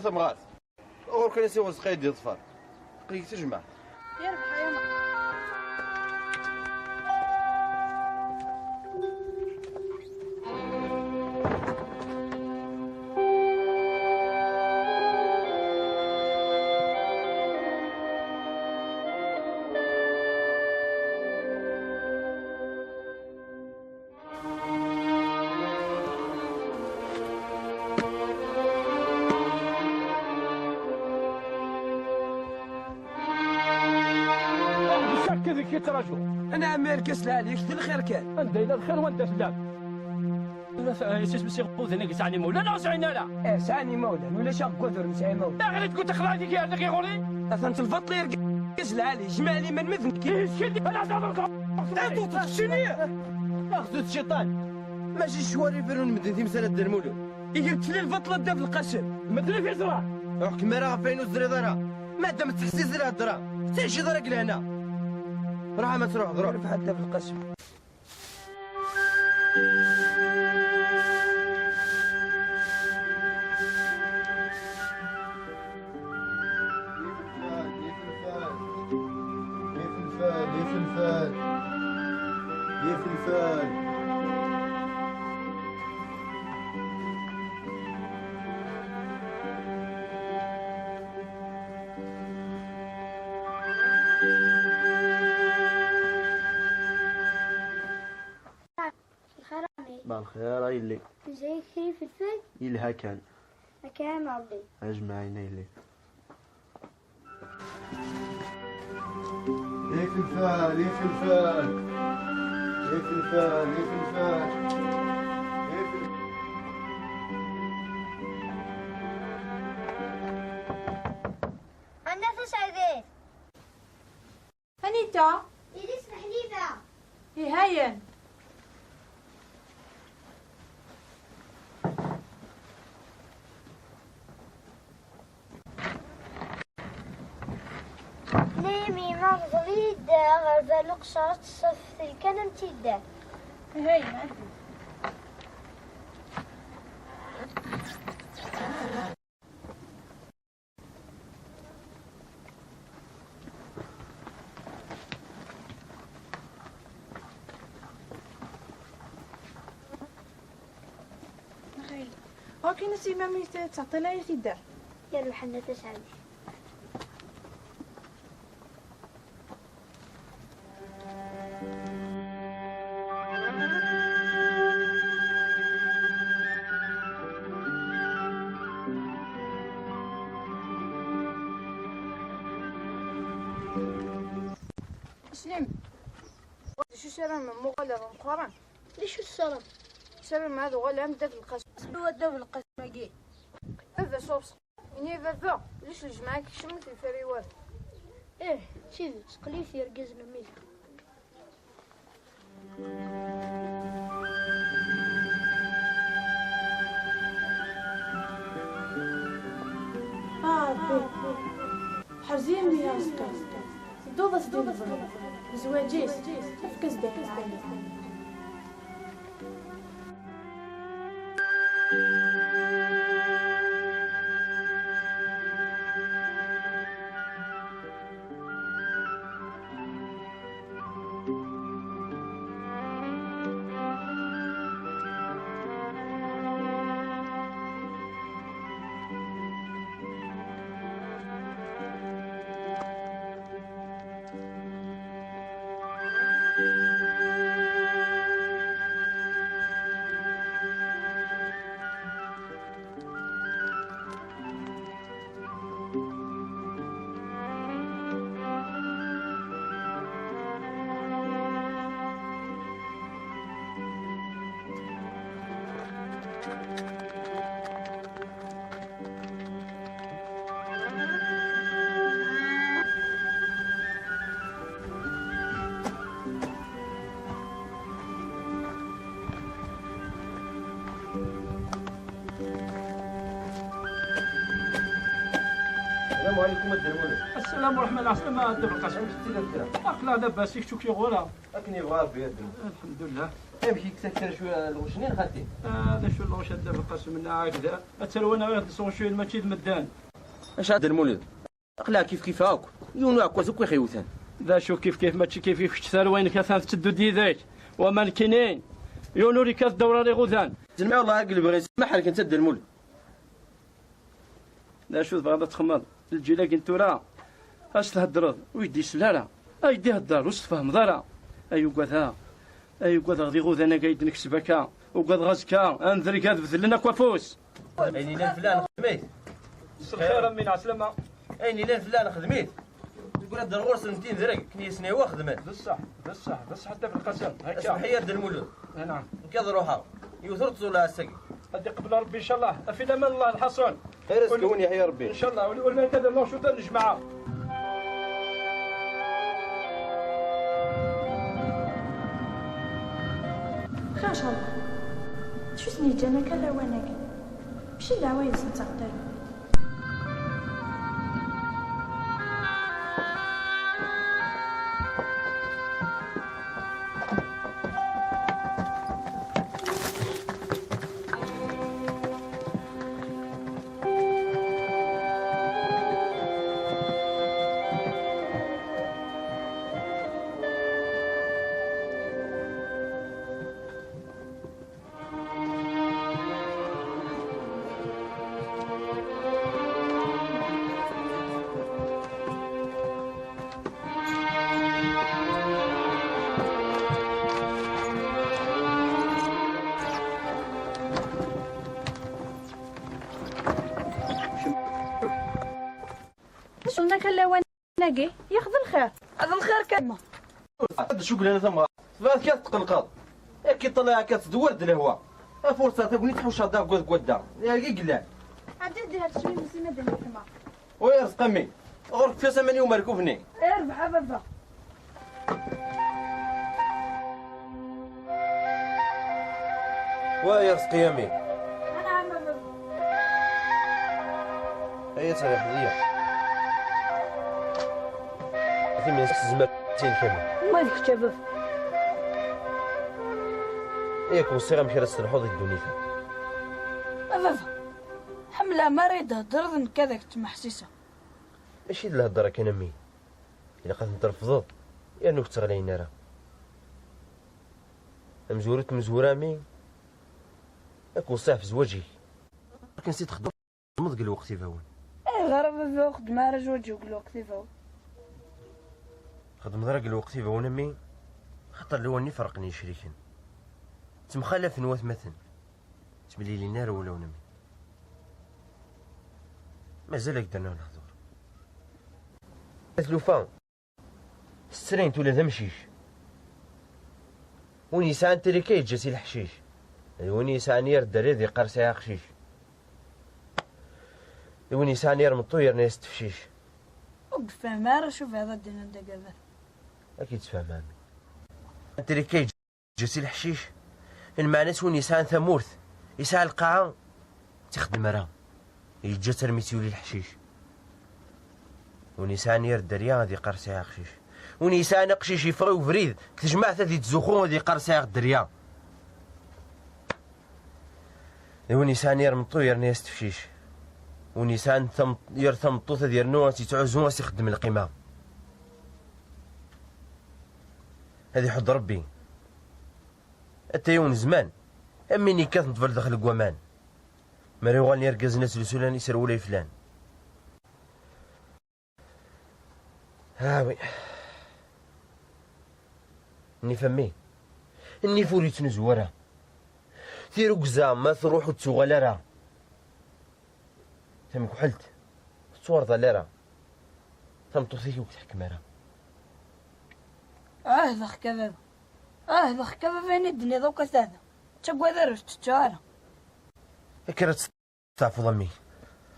تبغات اور كان يسوي سقيد ديال الطفال قليك تجمع يربح يا ما كيف تراجعوا؟ انا امير سلالي كثير الخير كان انت الى الخير وانت سلام. لا سيس قوز انا سعني مولا لا سعينا لا. سعني مولا ولا شاق قدر مسعي مولا. لا غير تقول تخلع ديك يا ديك غولي. اصلا تلفط لي سلالي جمع لي من مذن كيف شدي انا تهضر. انتو تخشني اخذوا الشيطان ماشي الشواري يفرون مدينتي مساله درمولو قلت لي البطله بدا في القسم مدري في زرع. حكم راه فين الزريضه ما دام تحسيس لها الدرا حتى شي درك لهنا راه ما تروح ضرب في حدا في القسم. يا فلفال بالخير يلي زي كريم فلفل يلها كان كان عبدي اجمعين يلي يا فلفال يا فلفال يا فلفال يا فلفال أنا تسعدين أنيتا إلي اسم حليفة هي هاين نيمي مغضري دا غربة لقصرة صف الكلم تيدا هاين عندي هاكي نسي مامي تعطي لها يدار يا الحنة تسعدي سليم شو شرا من مغلظ مقارن ليش الصرم شرا ما هذا ولا مدى في القسم هو داب القسم ماكي هذا صوص إني ذا ليش الجماعة كشمت الفريوات إيه شوف سقليف يرقزنا ميلك حرزين يا أستاذ دوضة سديد زواجيس تفكس داك السلام عليكم الدرمولي السلام ورحمة الله عسلامة دابا القاسم. لا لاباس شوف كي غولا. اكني بغا بيد الحمد لله. امشي كثر شويه الغشنين خالتي. هذا شو الله شد في القسم من هكذا اتلونا ويغدسون شويه المشيد مدان. اش هذا المولد؟ اقلع كيف هاك يونو هاك وزوك خيوثان. ذا شو كيف ماشي كيف ثروين كثان تشدو ديداك وما كاينين يونوري كاس الدوره لي غوثان. زلمه والله هاك اللي بغيت نسمح لك انت المولد. لا شوف غادا تخمض الجيله كنتو راه اش تهدرض ويدي سلاله ايدي هدار واش تفهم ضرا ايوا قاثا ايوا قاثا غادي غوث انا قايد نكسبك وقاد غازكا انذري كاد بذل لنا كوافوس. عيني لا فلان خدميت. خير امين عسلامه. عيني لا فلان خدميت. يقول هاد الغرس 200 درك كنيسني هو خدمت. بصح حتى في القسم هكا. اسمح لي يد المولد. نعم. كذا روحها. يوثرت ولا السقي. هدي قبل ربي ان شاء الله في امان الله الحصون. خير اسكوني يا ربي. ان شاء الله ولا كذا نشوط الجماعه. خير ان شاء الله. شو سني جانا كذا وانا ماشي العوايز نتقدر. قلنا كلا وناقي ياخذ الخير. هذا الخير كلمه هذا شو قلنا ثم فات كاس تقلقاض كي طلع كاس دور الهواء فرصه تبني تحوش هذا قد يا كي قلع عاد دير هاد الشوي مسلمه ديال الحمار ويرزق امي غرك في 8 ومركوفني اربح بابا. ويرزق يمي انا عم بابا. هي صريح ضيع في من الزمان كامل ما ديك شباب ياك وصيغه مشي راس الحوض الدنيا بابا حمله مريضه درضن كذاك تمحسسه. ماشي الهضره كان امي الا قد نترفض يا نوك تغلينا راه مزورة مي اكو صاف زواجي كان نسيت تخدم مضق الوقت يفاون. غير بابا خدمه راه زواجي وقول له كيفاو خدم ضرق الوقت يفاون امي خاطر لو اني فرقني شريكا تمخالف نواث مثلا تبلي لي نار ولا ونمي مازال قدرنا نهضر لوفان سترينت ولا ذا مشيش ونيسان تريكي جاسي الحشيش ونيسان يرد ريدي قرصي خشيش ونيسان يرمي الطير ناس تفشيش وقف ما شوف هذا الدين عندك هذا اكيد تفهم امي تريكي جاسي الحشيش المعنى ونيسان ثمورث يسعى القاعة تخدم راه يجا ترميتي ولي الحشيش ونيسان يرد ريا غادي قرصي خشيش ونيسان قشيش يفغي وفريد تجمع ثلاثة تزوخو غادي قرصي الدريا ونيسان يرمي الطير ناس تفشيش ونيسان يرثم الطوثة ديال نوع تيتعوزو يخدم القيمة هذه حد ربي حتى يوم زمان اميني كانت نطفل داخل الكوامان مريوغال يركز ناس لسولان يسروا لي فلان هاوي اني فمي اني فوريت نزورا ثيرو قزام ما تروحو تسوغالا راه تمك حلت تصور ظليرة تمطوثي وتحكم راه ذخ كذا ذخ كذا فين الدنيا ذوك هذا تشقوا ذرش تشارة كرت تعرف ضمي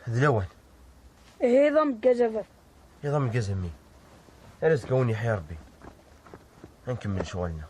هذا لون ايه ضم كذا يضم قزمي رزقوني حيا ربي نكمل شغلنا